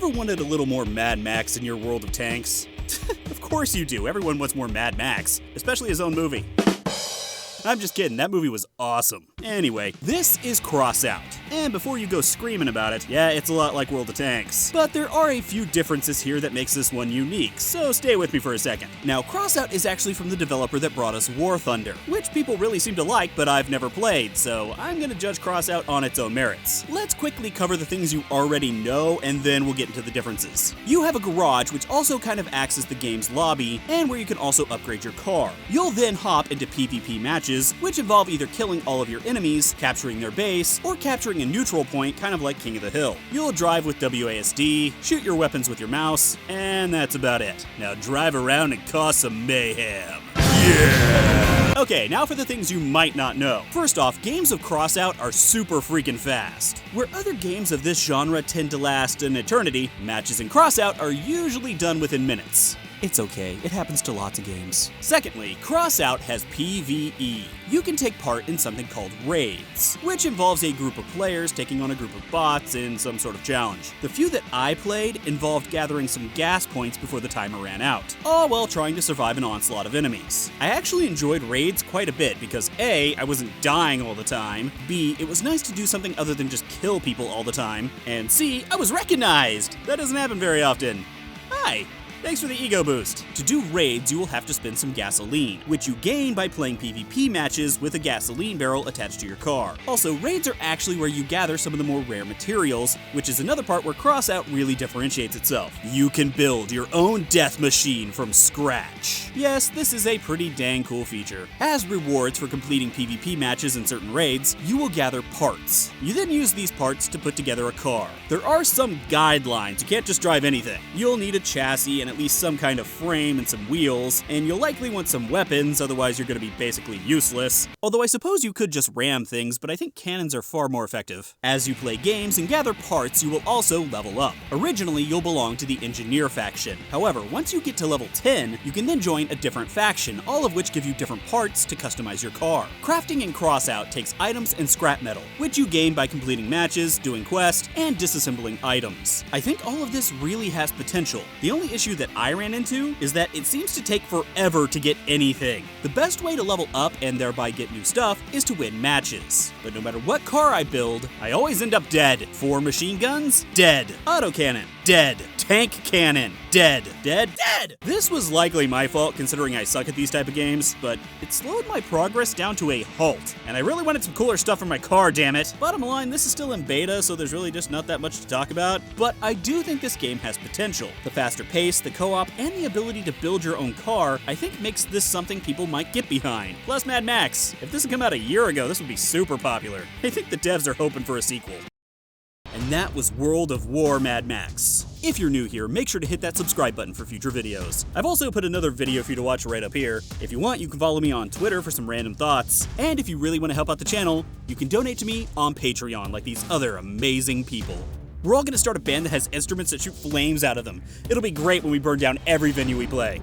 ever wanted a little more Mad Max in your world of tanks? Of course you do. Everyone wants more Mad Max, especially his own movie. I'm just kidding, that movie was awesome. Anyway, this is Crossout. And before you go screaming about it, yeah, it's a lot like World of Tanks. But there are a few differences here that makes this one unique, so stay with me for a second. Now, Crossout is actually from the developer that brought us War Thunder, which people really seem to like, but I've never played, so I'm gonna judge Crossout on its own merits. Let's quickly cover the things you already know, and then we'll get into the differences. You have a garage, which also kind of acts as the game's lobby, and where you can also upgrade your car. You'll then hop into PvP matches, which involve either killing all of your enemies, capturing their base, or capturing a neutral point, kind of like King of the Hill. You'll drive with WASD, shoot your weapons with your mouse, and that's about it. Now drive around and cause some mayhem. Yeah! Okay, now for the things you might not know. First off, games of Crossout are super freaking fast. Where other games of this genre tend to last an eternity, matches in Crossout are usually done within minutes. It's okay, it happens to lots of games. Secondly, Crossout has PvE. You can take part in something called raids, which involves a group of players taking on a group of bots in some sort of challenge. The few that I played involved gathering some gas points before the timer ran out, all while trying to survive an onslaught of enemies. I actually enjoyed raids quite a bit because A, I wasn't dying all the time, B, it was nice to do something other than just kill people all the time, and C, I was recognized! That doesn't happen very often. Hi! Thanks for the ego boost. To do raids, you will have to spend some gasoline, which you gain by playing PvP matches with a gasoline barrel attached to your car. Also, raids are actually where you gather some of the more rare materials, which is another part where Crossout really differentiates itself. You can build your own death machine from scratch. Yes, this is a pretty dang cool feature. As rewards for completing PvP matches in certain raids, you will gather parts. You then use these parts to put together a car. There are some guidelines, you can't just drive anything. You'll need a chassis and at least some kind of frame and some wheels, and you'll likely want some weapons, otherwise you're going to be basically useless. Although I suppose you could just ram things, but I think cannons are far more effective. As you play games and gather parts, you will also level up. Originally, you'll belong to the Engineer faction. However, once you get to level 10, you can then join a different faction, all of which give you different parts to customize your car. Crafting in Crossout takes items and scrap metal, which you gain by completing matches, doing quests, and disassembling items. I think all of this really has potential. The only issue that I ran into is that it seems to take forever to get anything. The best way to level up and thereby get new stuff is to win matches. But no matter what car I build, I always end up dead. 4 machine guns? Dead. Autocannon? Dead. Tank cannon? Dead. Dead? Dead! This was likely my fault considering I suck at these type of games, but it slowed my progress down to a halt. And I really wanted some cooler stuff for my car, damn it. Bottom line, this is still in beta, so there's really just not that much to talk about, but I do think this game has potential. The faster pace, the co-op, and the ability to build your own car, I think makes this something people might get behind. Plus Mad Max. If this had come out a year ago, this would be super popular. I think the devs are hoping for a sequel. And that was World of War Mad Max. If you're new here, make sure to hit that subscribe button for future videos. I've also put another video for you to watch right up here. If you want, you can follow me on Twitter for some random thoughts. And if you really want to help out the channel, you can donate to me on Patreon like these other amazing people. We're all going to start a band that has instruments that shoot flames out of them. It'll be great when we burn down every venue we play.